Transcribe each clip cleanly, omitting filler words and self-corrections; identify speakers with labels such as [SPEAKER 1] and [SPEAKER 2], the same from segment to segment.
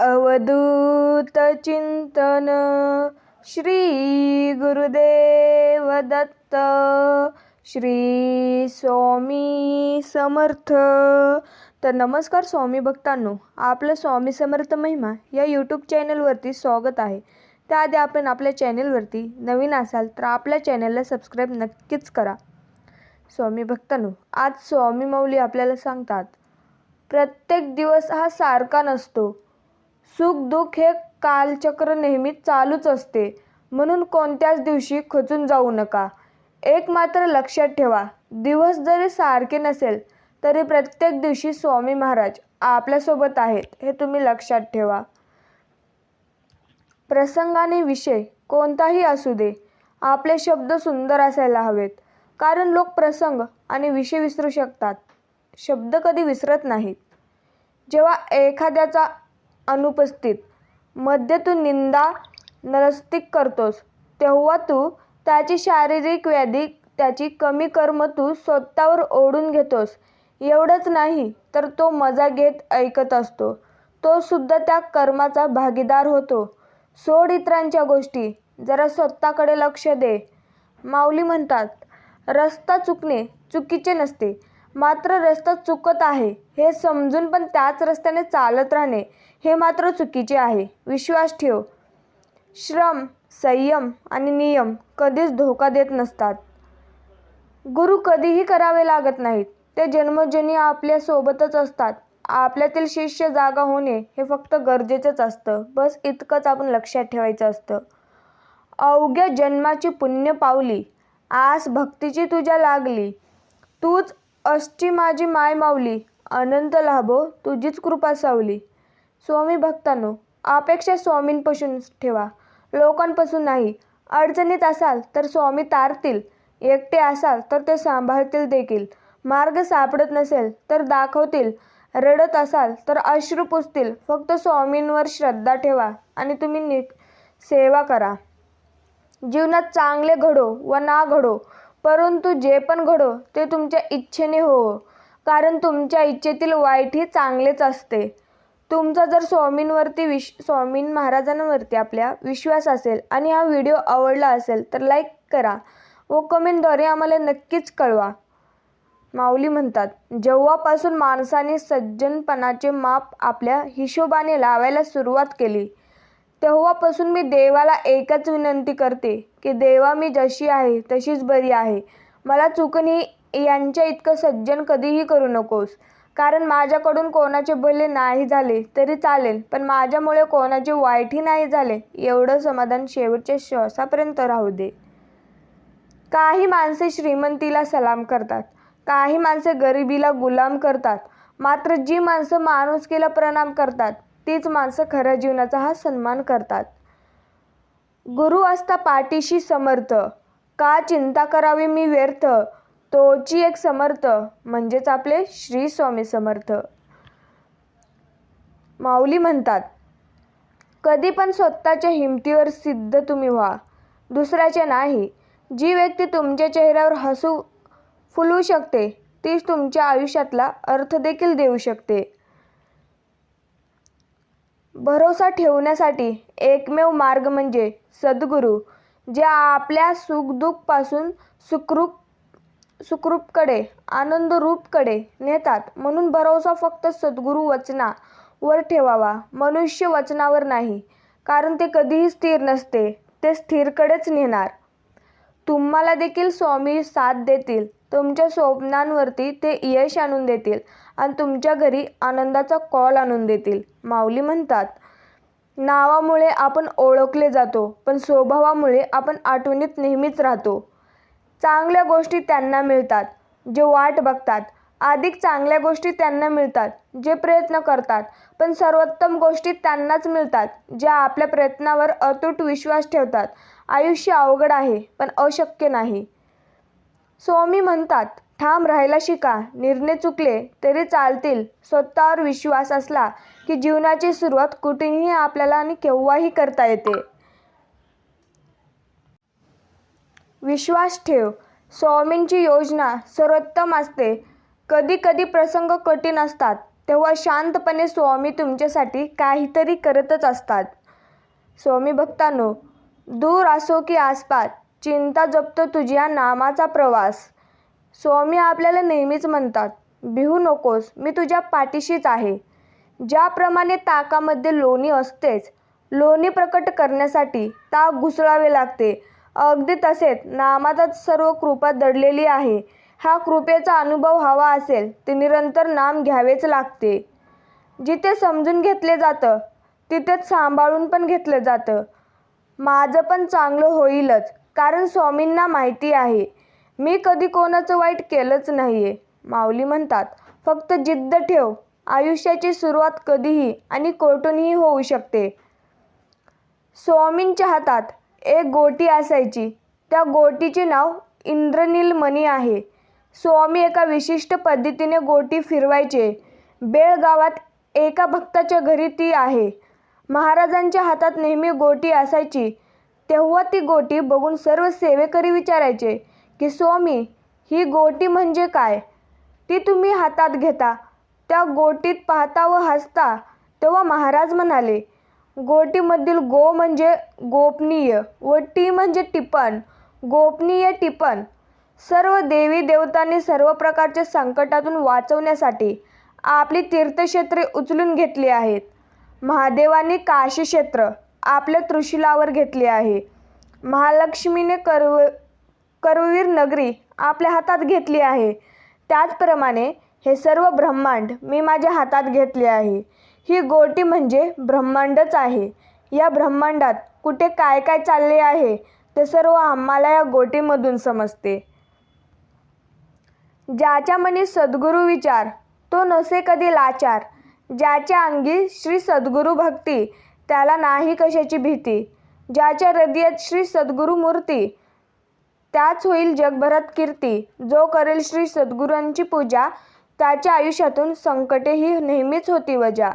[SPEAKER 1] अवधूत चिंतन श्री गुरुदेव दत्त श्री स्वामी समर्थ. तर नमस्कार स्वामी भक्तांनो, आपलं स्वामी समर्थ महिमा या यूट्यूब चॅनलवरती स्वागत आहे. त्याआधी आपण आपल्या चॅनलवरती नवीन असाल तर आपल्या चॅनलला सबस्क्राईब नक्कीच करा. स्वामी भक्तांनो, आज स्वामी माऊली आपल्याला सांगतात, प्रत्येक दिवस हा सारखा नसतो. सुख दुःख हे कालचक्र नेहमी चालूच असते. म्हणून कोणत्याच दिवशी खचून जाऊ नका. एक मात्र लक्षात ठेवा, दिवस जरी सारखे नसेल तरी प्रत्येक दिवशी स्वामी महाराज आपल्यासोबत आहेत हे तुम्ही लक्षात ठेवा. प्रसंग आणि विषय कोणताही असू दे, आपले शब्द सुंदर असायला हवेत. कारण लोक प्रसंग आणि विषय विसरू शकतात, शब्द कधी विसरत नाहीत. जेव्हा एखाद्याचा अनुपस्थित मध्ये तू निंदा नरस्तिक करतोस, तेव्हा तू त्याची शारीरिक व्याधी, त्याची कमी कर्म तू स्वतःवर ओढून घेतोस. एवढंच नाही तर तो मजा घेत ऐकत असतो, तो सुद्धा त्या कर्माचा भागीदार होतो. सोड इतरांच्या गोष्टी, जरा स्वतःकडे लक्ष दे. माऊली म्हणतात, रस्ता चुकणे चुकीचे नसते, मात्र रस्ता चुकत आहे हे समजून पण त्याच रस्त्याने चालत राहणे हे मात्र चुकीचे आहे. विश्वास ठेव. श्रम, संयम आणि नियम कधीच धोका देत नसतात. गुरु कधीही करावे लागत नाहीत, ते जन्मोजन्मी आपल्या सोबतच असतात. आपल्यातील शिष्य जागा होणे हे फक्त गरजेचंच असतं. बस इतकंच आपण लक्षात ठेवायचं असतं. अवघ्या जन्माची पुण्य पावली, आस भक्तीची तुझ्या लागली. तूच अष्टी माझी माय माऊली, अनंत लाभो तुझीच कृपा सावली. स्वामी भक्तांनो, अपेक्षा स्वामींपासून ठेवा, लोकांपासून नाही. अडचणीत असाल तर स्वामी तारतील, एकटे असाल तर ते सांभाळतील देखील. मार्ग सापडत नसेल तर दाखवतील, रडत असाल तर अश्रू पुसतील. फक्त स्वामींवर श्रद्धा ठेवा आणि तुम्ही सेवा करा. जीवनात चांगले घडो व ना घडो, परंतु जे पण घडो ते तुमच्या इच्छेने हो. कारण तुमच्या इच्छेतील वाईटही चांगलेच असते. तुमचा जर स्वामी महाराजांवरती आपल्या विश्वास असेल आणि हा व्हिडिओ आवडला असेल तर लाईक करा व कमेंटद्वारे आम्हाला नक्कीच कळवा. माऊली म्हणतात, जेव्हापासून माणसाने सज्जनपणाचे माप आपल्या हिशोबाने लावायला सुरुवात केली, तेव्हापासून मी देवाला एकच विनंती करते की देवा, मी जशी आहे तशीच बरी आहे. मला चुकणी यांच्या इतकं सज्जन कधीही करू नकोस. कारण माझ्याकडून कोणाचे भले नाही झाले तरी चालेल, पण माझ्यामुळे कोणाचे वाईटही नाही झाले एवढं समाधान शेवटच्या श्वासापर्यंत राहू दे. काही माणसे श्रीमंतीला सलाम करतात, काही माणसे गरिबीला गुलाम करतात, मात्र जी माणसं माणुसकीला प्रणाम करतात तीच माणसं खऱ्या जीवनाचा हा सन्मान करतात. गुरु असता पाठीशी समर्थ, का चिंता करावी मी व्यर्थ. तोची एक समर्थ म्हणजेच आपले श्री स्वामी समर्थ. माऊली म्हणतात, कधी पण स्वतःच्या हिमतीवर सिद्ध तुम्ही व्हा, दुसऱ्याचे नाही. जी व्यक्ती तुमच्या चेहऱ्यावर हसू फुलवू शकते तीच तुमच्या आयुष्यातला अर्थ देखील देऊ शकते. भरोसा ठेवण्यासाठी एकमेव मार्ग म्हणजे सद्गुरू, जे आपल्या सुखदुःखपासून सुखरूपकडे, आनंदरूपकडे नेतात. म्हणून भरोसा फक्त सद्गुरू वचनावर ठेवावा, मनुष्य वचनावर नाही. कारण ते कधीही स्थिर नसते, ते स्थिरकडेच नेणार. तुम्हाला देखील स्वामी साथ देतील. तुमच्या स्वप्नांवरती ते यश आणून देतील आणि तुमच्या घरी आनंदाचा कॉल आणून देतील. माऊली म्हणतात, नावामुळे आपण ओळखले जातो, पण स्वभावामुळे आपण आठवणीत नेहमीच राहतो. चांगल्या गोष्टी त्यांना मिळतात जे वाट बघतात, अधिक चांगल्या गोष्टी त्यांना मिळतात जे प्रयत्न करतात, पण सर्वोत्तम गोष्टी त्यांनाच मिळतात जे आपल्या प्रयत्नावर अतूट विश्वास ठेवतात. आयुष्य अवघड आहे पण अशक्य नाही. स्वामी म्हणतात, ठाम राहायला शिका. निर्णय चुकले तरी चालतील. स्वतःवर विश्वास असला की जीवनाची सुरुवात कुठेही आपल्याला आणि केव्हाही करता येते. विश्वास ठेव. स्वामींची योजना सर्वोत्तम असते. कधी कधी प्रसंग कठीण असतात, तेव्हा शांतपणे स्वामी तुमच्यासाठी काहीतरी करतच असतात. स्वामी भक्तांनो, दूर असो की आसपास, चिंता जपतो तुझ्या नामाचा प्रवास. स्वामी आपल्याला नेहमीच म्हणतात, भिवू नकोस, मी तुझ्या पाठीशीच आहे. ज्याप्रमाणे ताकामध्ये लोणी असतेच, लोणी प्रकट करण्यासाठी ताक घुसळावे लागते, अगदी तसेच नामातच सर्व कृपा दडलेली आहे. हा कृपेचा अनुभव हवा असेल तर निरंतर नाम घ्यावेच लागते. जिथे समजून घेतले जातं तिथेच सांभाळून पण घेतलं जातं. माझं पण चांगलं होईलच, कारण स्वामींना माहिती आहे मी कधी कोणाचं वाईट केलंच नाहीये. माऊली म्हणतात, फक्त जिद्द ठेव. आयुष्याची सुरुवात कधीही आणि कोठूनही होऊ शकते. स्वामींच्या हातात एक गोटी असायची. त्या गोटीचे नाव इंद्रनीलमणी आहे. स्वामी एका विशिष्ट पद्धतीने गोटी फिरवायचे. बेळगावात एका भक्ताच्या घरी ती आहे. महाराजांच्या हातात नेहमी गोटी असायची. तेव्हा ती गोटी बघून सर्व सेवेकरी विचारायचे की स्वामी, ही गोटी म्हणजे काय? ती तुम्ही हातात घेता, त्या गोटीत पाहता व हसता. तेव्हा महाराज म्हणाले, गोटीमधील गो म्हणजे गोपनीय व टी म्हणजे टिपण. गोपनीय टिपण. सर्व देवी देवतांनी सर्व प्रकारच्या संकटातून वाचवण्यासाठी आपली तीर्थक्षेत्रे उचलून घेतली आहेत. महादेवांनी काशी क्षेत्र आपल्या त्रिशूलावर घेतले आहे. महालक्ष्मीने करवीर नगरी आपल्या हातात घेतली आहे. त्याचप्रमाणे हे सर्व ब्रह्मांड मी माझ्या हातात घेतले आहे. ही गोटी म्हणजे ब्रह्मांडच आहे. या ब्रह्मांडात कुठे काय काय चालले आहे ते सर्व आम्हाला या गोटीमधून समजते. ज्याच्या मनी सद्गुरु विचार, तो नसे कधी लाचार. ज्याच्या अंगी श्री सद्गुरु भक्ती, त्याला नाही कशाची भीती. ज्याच्या हृदयात श्री सद्गुरु मूर्ती, त्याच होईल जगभरात कीर्ती. जो करेल श्री सद्गुरूंची पूजा, त्याच्या आयुष्यातून संकटेही नेहमीच होती वजा.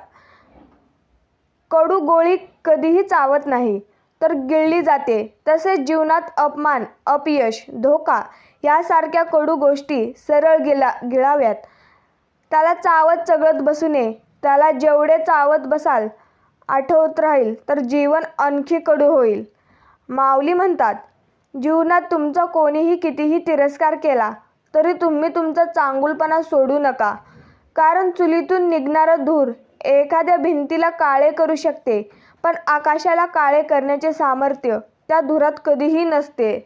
[SPEAKER 1] कडू गोळी कधीही चावत नाही तर गिळली जाते. तसेच जीवनात अपमान, अपयश, धोका यासारख्या कडू गोष्टी सरळ गिळाव्यात. त्याला चावत चघळत बसू नये. त्याला जेवढे चावत बसाल, आठवत राहील तर जीवन आणखी कडू होईल. माऊली म्हणतात, जीवनात तुमचा कोणीही कितीही तिरस्कार केला तरी तुम्ही तुमचा चांगुलपणा सोडू नका. कारण चुलीतून निघणारा धूर एखाद्या भिंतीला काळे करू शकते, पण आकाशाला काळे करण्याचे सामर्थ्य त्या धुरात कधीही नसते.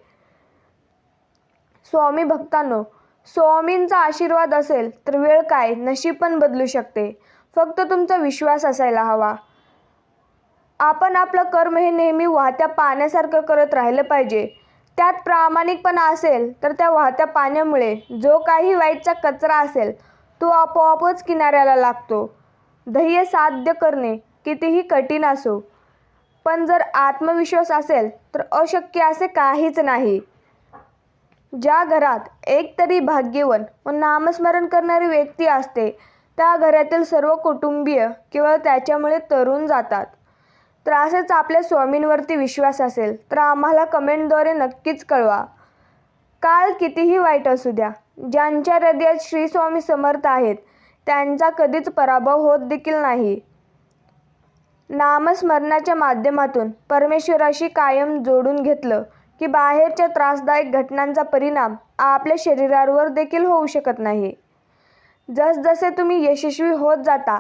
[SPEAKER 1] स्वामी भक्तांनो, स्वामींचा आशीर्वाद असेल तर वेळ काय, नशीब पण बदलू शकते. फक्त तुमचा विश्वास असायला हवा. आपण आपलं कर्म हे नेहमी वाहत्या पाण्यासारखं करत राहिलं पाहिजे. त्यात प्रामाणिकपणा असेल तर त्या वाहत्या पाण्यामुळे जो काही वाईटचा कचरा असेल तो आपोआपच किनाऱ्याला लागतो. ध्येय साध्य करणे कितीही कठीण असो, पण जर आत्मविश्वास असेल तर अशक्य असे काहीच नाही. ज्या घरात एक तरी भाग्यवान व नामस्मरण करणारी व्यक्ती असते, त्या घरातील सर्व कुटुंबीय केवळ त्याच्यामुळे तरुण जातात. तर असेच आपल्या स्वामींवरती विश्वास असेल तर आम्हाला कमेंटद्वारे नक्कीच कळवा. काळ कितीही वाईट असू द्या, ज्यांच्या हृदयात श्री स्वामी समर्थ आहेत त्यांचा कधीच पराभव होत देखील नाही. नामस्मरणाच्या माध्यमातून परमेश्वराशी कायम जोडून घेतलं की बाहेरच्या त्रासदायक घटनांचा परिणाम आपल्या शरीरावर देखील होऊ शकत नाही. जसजसे तुम्ही यशस्वी होत जाता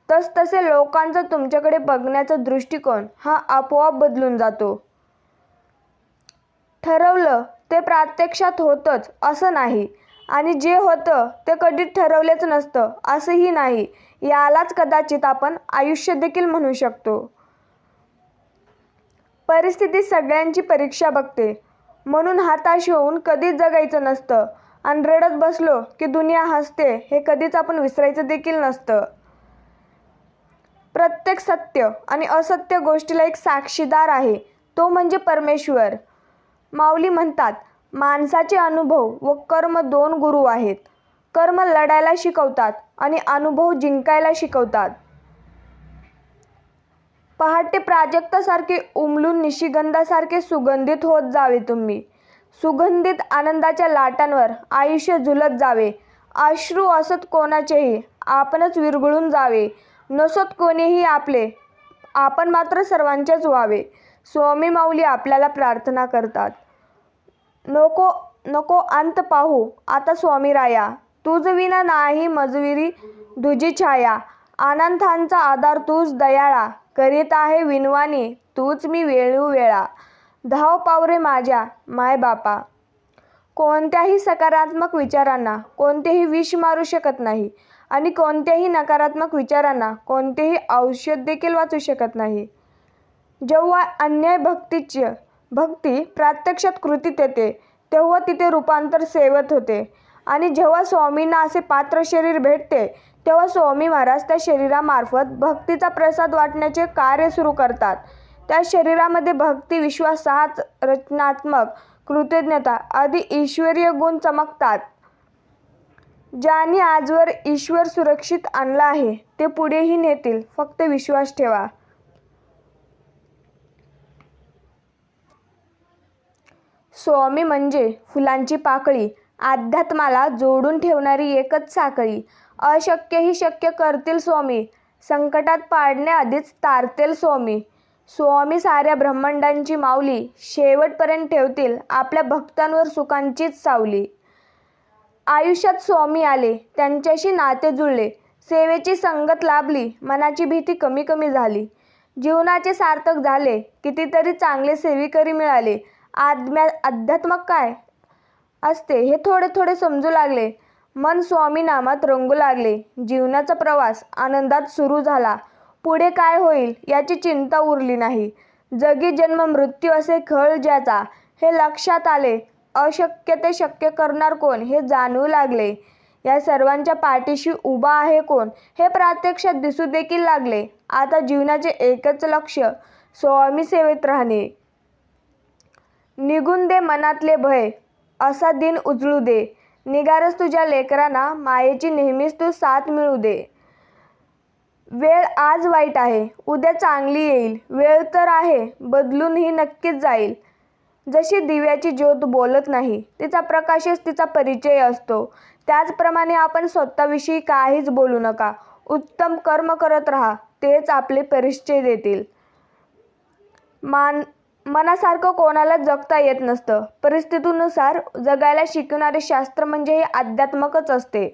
[SPEAKER 1] तसतसे लोकांचा तुमच्याकडे बघण्याचा दृष्टिकोन हा आपोआप बदलून जातो. ठरवलं ते प्रत्यक्षात होतंच असं नाही, आणि जे होतं ते कधी ठरवलेच नसतं असंही नाही. यालाच कदाचित आपण आयुष्य देखील म्हणू शकतो. परिस्थिती सगळ्यांची परीक्षा बघते, म्हणून हताश होऊन कधीच जगायचं नसतं. आणि रडत बसलो की दुनिया हसते हे कधीच आपण विसरायचं देखील नसतं. प्रत्येक सत्य आणि असत्य गोष्टीला एक साक्षीदार आहे, तो म्हणजे परमेश्वर. माऊली म्हणतात, माणसाचे अनुभव व कर्म दोन गुरु आहेत. कर्म लढायला शिकवतात आणि अनुभव जिंकायला शिकवतात. पहाटे प्राजक्तासारखे उमलून निशिगंधासारखे सुगंधित होत जावे तुम्ही. सुगंधित आनंदाच्या लाटांवर आयुष्य झुलत जावे. अश्रू असत कोणाचेही, आपणच विरघळून जावे. नसोत कोणीही आपले, आपण मात्र सर्वांचेच व्हावे. स्वामी माऊली आपल्याला प्रार्थना करतात. नको नको अंत पाहू आता स्वामीराया, तुझ विना नाही मजविरी तुझी छाया. अनंतांचा आधार तूच दयाळा, करीत आहे विनवानी तूच मी वेळोवेळा. धाव पावरे माझ्या माय बापा. कोणत्याही सकारात्मक विचारांना कोणतेही विष मारू शकत नाही आणि कोणत्याही नकारात्मक विचारांना कोणतेही औषध देखील वाचू शकत नाही. जेव्हा अन्याय भक्ती प्रत्यक्षात कृतीत येते तेव्हा तिथे रूपांतर सेवत होते आणि जेव्हा स्वामींना असे पात्र शरीर भेटते तेव्हा स्वामी महाराज त्या शरीरामार्फत भक्तीचा प्रसाद वाटण्याचे कार्य सुरू करतात. त्या शरीरामध्ये भक्ती, विश्वास, साहस, रचनात्मक कृतज्ञता आदी ईश्वरीय गुण चमकतात. ज्यांनी आजवर ईश्वर सुरक्षित आणला आहे ते पुढेही नेतील, फक्त विश्वास ठेवा. स्वामी म्हणजे फुलांची पाकळी, अध्यात्माला जोडून ठेवणारी एकच साखळी. अशक्य ही शक्य करतील स्वामी, संकटात पाडण्याआधीच तारतील स्वामी. स्वामी साऱ्या ब्रह्मांडांची माऊली, शेवटपर्यंत ठेवतील आपल्या भक्तांवर सुखांचीच सावली. आयुष्यात स्वामी आले, त्यांच्याशी नाते जुळले, सेवेची संगत लाभली, मनाची भीती कमी कमी झाली. जीवनाचे सार्थक झाले, कितीतरी चांगले सेविकरी मिळाले. अध्यात्म काय असते हे थोडे थोडे समजू लागले. मन स्वामी नामात रंगू लागले. जीवनाचा प्रवास आनंदात सुरू झाला. पुढे काय होईल याची चिंता उरली नाही. जगी जन्म मृत्यू असे खळ ज्याचा हे लक्षात आले. अशक्य ते शक्य करणार कोण हे जाणवू लागले. या सर्वांच्या पाठीशी उभा आहे कोण हे प्रत्यक्षात दिसू देखील लागले. आता जीवनाचे एकच लक्ष स्वामी सेवेत राहणे. निघून दे मनातले भय, असा दिन उजळू दे. निगारच तुझ्या लेकरांना मायेची नेहमीच तू साथ मिळू दे. वेळ आज वाईट आहे, उद्या चांगली येईल. वेळ तर आहे, बदलून ही नक्कीच जाईल. जशी दिव्याची ज्योत बोलत नाही, तिचा प्रकाशच तिचा परिचय असतो, त्याचप्रमाणे आपण स्वतःविषयी काहीच बोलू नका. उत्तम कर्म करत राहा, तेच आपले परिचय देतील. मनासारखं कोणाला जगता येत नसतं. परिस्थितीनुसार जगायला शिकवणारे शास्त्र म्हणजे हे अध्यात्मकच असते.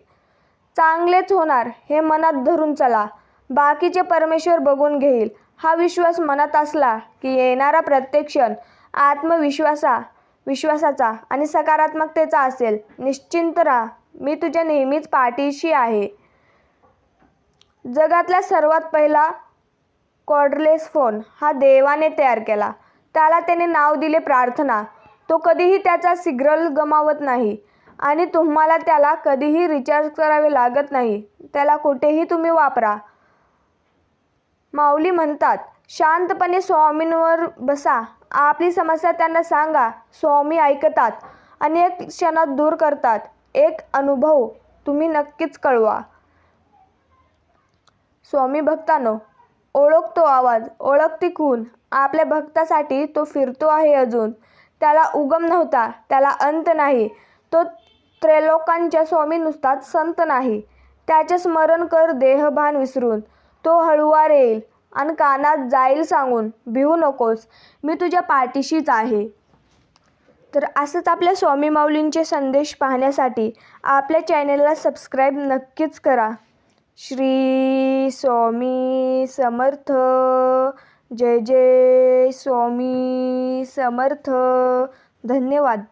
[SPEAKER 1] चांगलेच होणार हे मनात धरून चला, बाकीचे परमेश्वर बघून घेईल. हा विश्वास मनात असला की येणारा प्रत्येक क्षण विश्वासाचा आणि सकारात्मकतेचा असेल. निश्चिंत राहा, मी तुझ्या नेहमीच पाठीशी आहे. जगातला सर्वात पहिला कॉर्डलेस फोन हा देवाने तयार केला. त्याला त्याने नाव दिले प्रार्थना. तो कधीही त्याचा सिग्नल गमावत नाही आणि तुम्हाला त्याला कधीही रिचार्ज करावे लागत नाही. त्याला कुठेही तुम्ही वापरा. माऊली म्हणतात, शांतपणे स्वामींवर बसा, आपली समस्या त्यांना सांगा. स्वामी ऐकतात आणि एक क्षणात दूर करतात. एक अनुभव तुम्ही नक्कीच कळवा. स्वामी भक्तांनो, ओळख तो आवाज, ओळख ती खूण. आपल्या भक्तासाठी तो फिरतो आहे अजून. त्याला उगम नव्हता, त्याला अंत नाही. तो त्रैलोक्यांच्या स्वामी नुसताच संत नाही. त्याचे स्मरण कर देहभान विसरून. तो हळूवार येईल आणि कानात जाईल सांगून, भिवू नकोस, मी तुझ्या पाठीशीच आहे. तर असंच आपल्या स्वामी माऊलींचे संदेश पाहण्यासाठी आपल्या चॅनेलला सबस्क्राईब नक्कीच करा. श्री स्वामी समर्थ. जय जय स्वामी समर्थ. धन्यवाद.